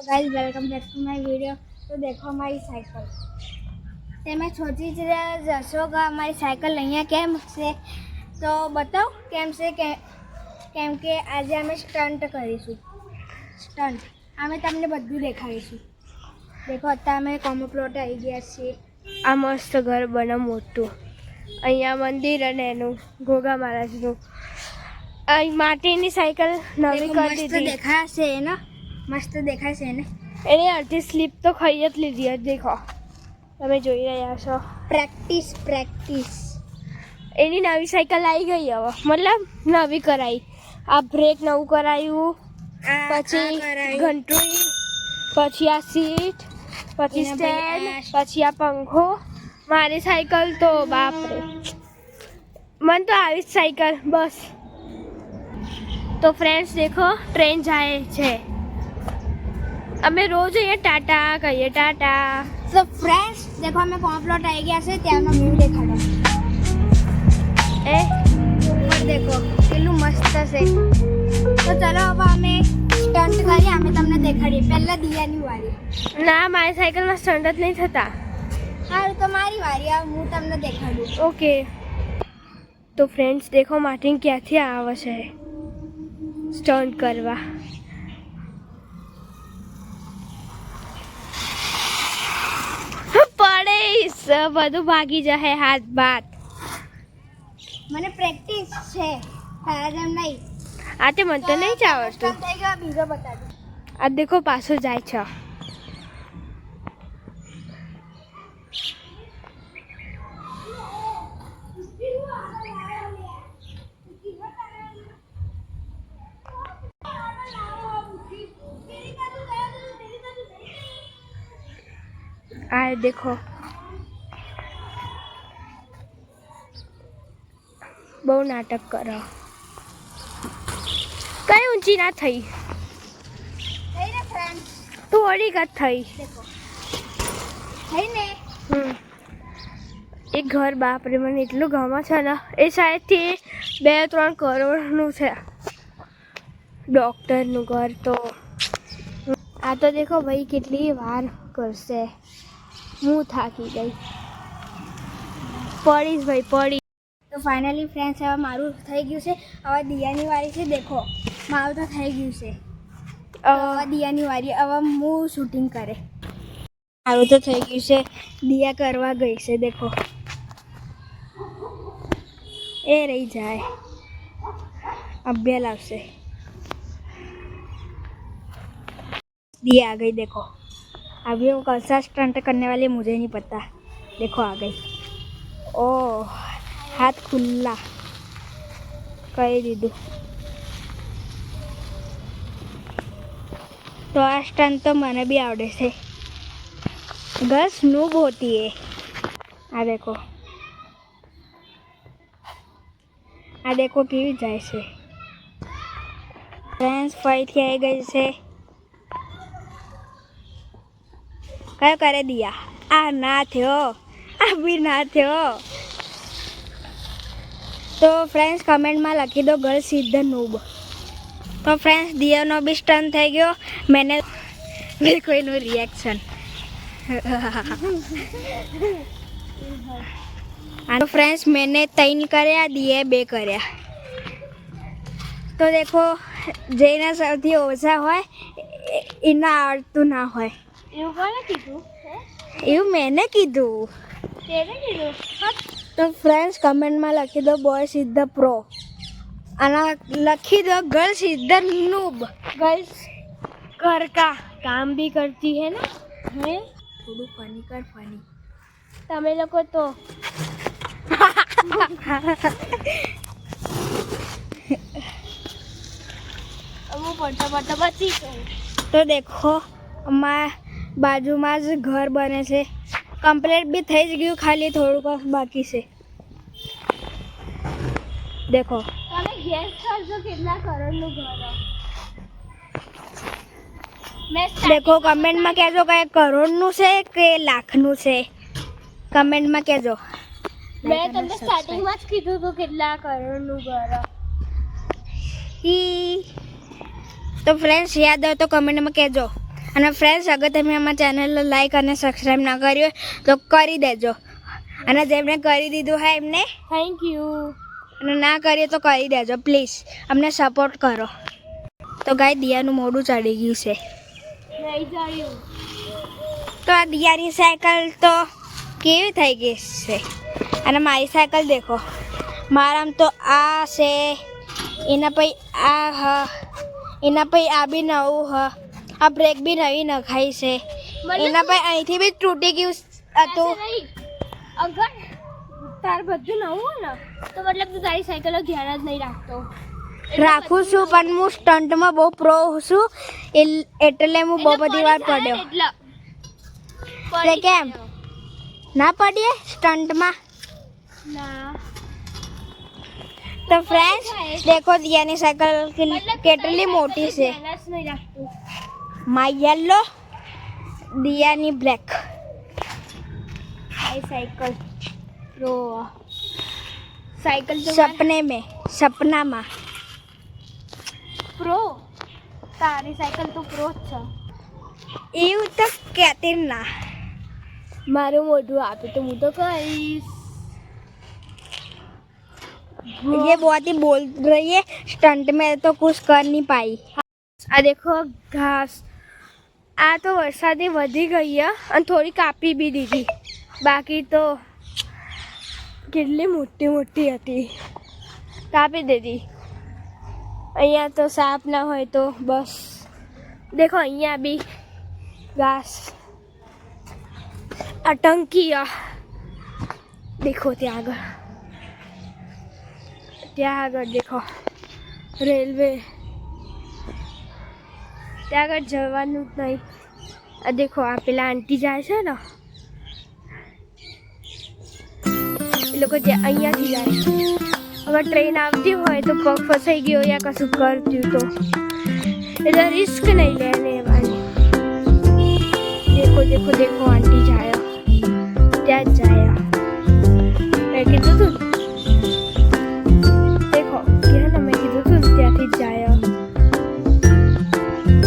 Guys welcome back to my video. तो देखो हमारी साइकिल ते मैं सोची जशो का हमारी साइकिल अँ केम से तो बताओ केम से केम के आज अमे स्टंट करीशू। स्टंट अमे तमने बधुं देखाड़ीशुं। देखो अत्यारे अमे कोमो प्लॉट आई गया छे। आ मस्त घर बने मोटू अँ मंदिर अने एनु घोगा महाराजनु अँ माटीनी साइकिल नवी कर दीधी। देखा छे ने मस्त देखाय छे ने एनी अर्धी स्लीप तो खाई ज लीधी है। देखो तमे जोई रह्या छो। प्रेक्टिस प्रेक्टिस एनी नवी साइकिल आई गई हवे मतलब नवी कराई। आ ब्रेक नवुं करायुं पछी घंटड़ी पछी आ सीट पछी स्टेन्ड पछी आ पंखो। मारी साइकिल तो बाप रे मन तो आवी साइकिल बस। तो फ्रेंड्स देखो ट्रेन जाए छे। अमे रोज अँ टाटा कहिए टाटा। तो फ्रेंड्स देखो हमें कोमो प्लॉट आई गया छे त्यानो व्यू देखाडो। पर देखो केटલું मस्त छे। तो चलो अब हमें स्टंट करिए हमें तमने देखाड़ीए। पहला दियानी वारी ना मारी साइकिल में स्टंट ज नहीं थता। हारू तो मारी वारी आ हूँ तमने देखाडું। ओके तो फ्रेंड्स देखो मार्टिन क्यांथी आवे छे स्टंट करवा। पड़ीश बधु भागी जाए हाथ बात। मने प्रेक्टिस छे तारा जेम नहीं। आते मन तो नहीं आवड़तुं। થઈ ગયો બીજો બતા દો। आ देखो पाछो जाय छे। आ देखो बहु नाटक करो। कई ऊंची ना थई થઈ ને ફ્રેન્ડ્સ तू ओडी कत थई। देखो થઈ ने एक घर बाप रे मन एटलुं गमे छे ने ए शायद थी 2-3 करोड़नुं छे। डॉक्टरनुं घर तो आ तो देखो भाई केटली वार करशे। हूँ थाकी गई पड़ीश भाई पड़ी। तो फाइनली फ्रेंड्स हवे मारू થઈ ગયું છે। હવે દિયાની વારી છે। देखो મારું તો થઈ ગયું છે। હવે દિયાની વારી હવે હું શૂટિંગ કરે। મારું તો થઈ ગયું છે દિયા કરવા ગઈ છે। देखो ए रही जाए अभ्या लावशे। दिया आ गई। देखो अभी वो कौन सा स्टंट करने वाली मुझे नहीं पता। देखो आ गई। ओ हाथ खुला कही दीदू। तो आ स्टंट तो मैंने भी आवड़े से। गर्ल्स नूब होती है। आ देखो केवी जाए से। फ्रेंड्स फरी थी आई गई से। कयो करे दिया आ ना थयो आ भी ना थयो। तो फ्रेंड्स कमेंट में लखी दो गर्ल्स इज द नूब। तो फ्रेंड्स दिया नो भी स्टंट थई गयो। मैंने कोई नो रिएक्शन। तो फ्रेंड्स मैंने 3 कर्या दिए 2 कर्या। तो देखो जेना सौथी ओछा होय एना आवडતું ना होय। એવું કોણે કીધું? એવું मैंने कीधु। તેણે કીધું? तो फ्रेंड्स कमेंट में लखी दो बॉयज इज द प्रो और लखी दो girls is the noob. Girls घर का काम भी करती है ना। है थोड़ू फनी कर फनी तमे लोग तो अमु पढ़ता पढ़ता बची गई। तो देखो अमार बाजू में ज घर बने से कम्प्लीट भी थई ज गयुं खाली थोड़ું बाकी से। देखो તમે ગેસ કરજો કેટલા કરોડનું ઘર મેં देखो कमेंट में कहजो કે કરોડનું છે કે લાખનું છે। कमेंट में कहजो। મેં તમને સ્ટાર્ટિંગમાં જ કીધું હતું કેટલા કરોડનું ઘર। तो फ्रेंड्स याद हो तो कमेंट में कहजो। અને ફ્રેન્ડ્સ અગર તમે અમારા ચેનલને લાઈક અને સબસ્ક્રાઈબ ના કર્યું હોય તો કરી દેજો અને જેમણે કરી દીધું હોય એમને થેન્ક યુ. અને ના કરીએ તો કરી દેજો પ્લીઝ, અમને સપોર્ટ કરો. તો ગાય દિયાનું મોઢું ચડી ગયું છે. નહીં જાયું. તો આ દિયાની સાયકલ તો કેવી થઈ ગઈ છે અને મારી સાયકલ દેખો. મારામાં તો આ છે, એના પછી આ હ, એના પછી આ બી નવું હ, આ બ્રેક બી નવી નખાઈ છે, એના પછી અહીંથી બી તૂટી ગયું હતું. અગર તાર બધું નવું હોય ને તો મતલબ તું તારી સાયકલનો ધ્યાન જ નહીં રાખતો. રાખું છું પણ હું સ્ટન્ટમાં બહુ પ્રો છું એટલે હું બહુ બધી વાર પડ્યો. એટલે કેમ ના પડીએ સ્ટન્ટમાં? ના. તો ફ્રેન્ડ્સ દેખો દિયાની સાયકલ કેટલી મોટી છે. ધ્યાન જ નહીં રાખતું. માય યેલો, દિયાની બ્લેક. તારી સાયકલ પ્રો. સાયકલ તો સપનામાં પ્રો. તારી સાયકલ તો પ્રો જ છે. એવું તો કહેતી ના. મારું મોઢું આપે તો હું તો કહીશ. ये बहुत ही बोल रही है, स्टंट में तो कुछ कर नहीं पाई. આ દેખો ઘાસ. આ તો વરસાદે વધી ગઈ છે અને થોડી કાપી બી દીધી. બાકી તો કેટલી મોટી મોટી હતી, કાપી દીધી. અહીંયા તો સાપ ના હોય તો બસ. દેખો અહીંયા બી ઘાસ. આ ટંકી દેખો ત્યાં આગળ દેખો રેલવે. ત્યાં આગળ જવાનું જ નહીં. આ દેખો આ પેલા આંટી જાય છે ને, એ લોકો અહીંયાથી જાય. અગર ટ્રેન આવતી હોય તો પગ ફસાઈ ગયો યા કશું કરતું તો એટલે રિસ્ક નહીં લે લેવાની. દેખો દેખો આંટી જાય, ત્યાં જ જાય. મેં કીધું તું દેખો કે ને, મેં કીધું તું ત્યાંથી જ જાય.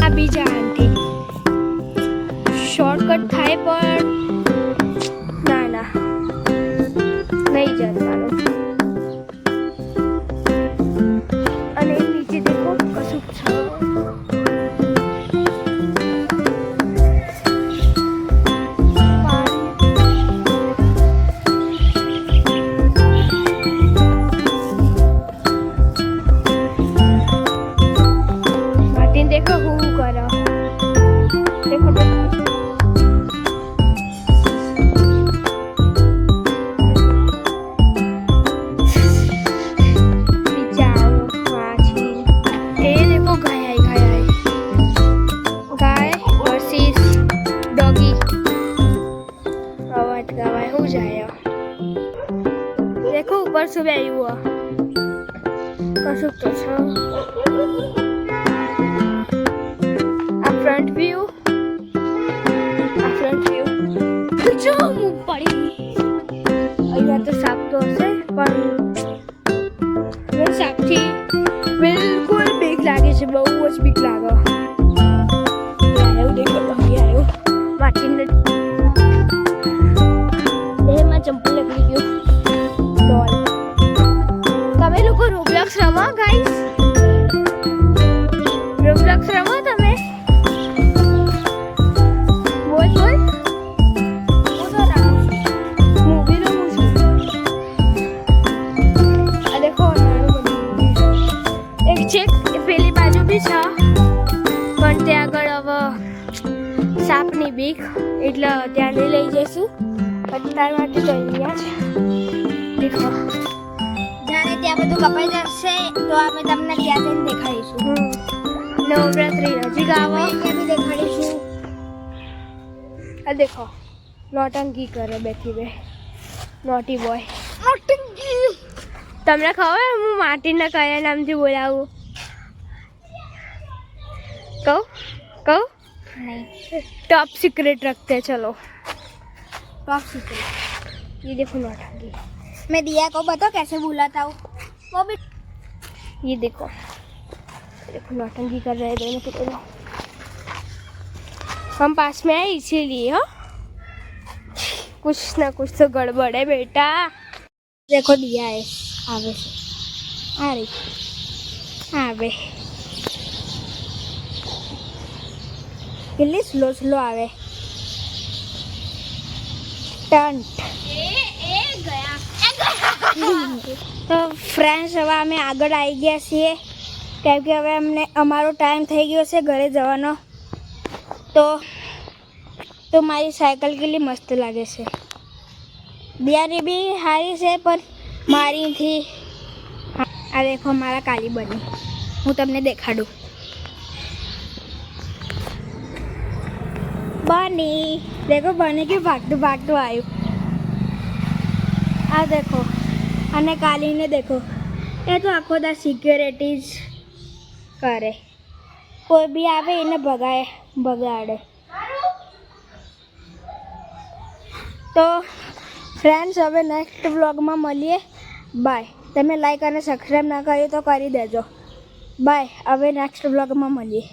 આ બીજા આંટી શોર્ટકટ થાય પણ ના નહીં જવાનું. અને નીચે દેખો કશું છે. માર્ટિન દેખો હું કરો. દેખો देखो ऊपर से भी आई हुआ कसुक तो छा. आ फ्रंट व्यू जो मुंह पड़ी. અહીંયા તો સાપ તો હશે પણ સાપથી બિલકુલ બીક લાગે છે, બહુ જ બીક લાગે. આવ્યો દેખો આવ્યો માર્ટિન દેહમાં ચંપલ નીકળી ગયું. બોલ તમે લોકો રોબ્લોક્સ રમો ગાઈસ? રોબ્લોક્સ રમો તમે? બોલ હું તો રમું છું, મૂવી રમું છું. આ દેખો એક ચેક પેલી બાજુ બી છે પણ ત્યાં આગળ હવે સાપની બીક એટલે ત્યાં નહીં લઈ જઈશું. તાર માટે તો અહીંયા જ દેખો. જાણે ત્યાં બધું કપાઈ જશે તો અમે તમને ત્યાં જઈને દેખાડીશું. નવરાત્રી નજીક આવે ત્યાં બી દેખાડીશું. આ દેખો નોટંકી કરે બેઠી બે નોટી બોય. તમને ખબર હું માર્ટિનને કયા નામથી બોલાવું? કહું नहीं टॉप सीक्रेट रखते हैं. चलो टॉप सीक्रेट. ये देखो नौटंकी. मैं दिया को बताओ कैसे बुलाता हूँ वो भी. ये देखो नौटंकी कर रहे हैं दोनों के दोनों. हम पास में आए इसीलिए हो कुछ ना कुछ तो गड़बड़ है बेटा। देखो दिया है आवे से आ रही आवे કેટલી સ્લો સ્લો આવે ટન્ટ તો ફ્રેન્ડ્સ હવે અમે આગળ આવી ગયા છીએ કેમ કે હવે અમને અમારો ટાઈમ થઈ ગયો છે ઘરે જવાનો તો મારી સાયકલ કેટલી મસ્ત લાગે છે દિયારી બી સારી છે પણ મારીથી આ દેખો મારા કાલી બની હું તમને દેખાડું बनी देखो बनी के भागतू भागतू आयु आ देखो अने काली ने देखो ये तो आखो दा सिक्योरिटीज करे कोई भी आवे इन्हें भगाए भगाड़े तो फ्रेंड्स हवे नेक्स्ट व्लॉग में मळीए बाय तमे लाइक और सब्सक्राइब ना करी तो करी देजो बाय हवे नेक्स्ट व्लॉग में मळीए।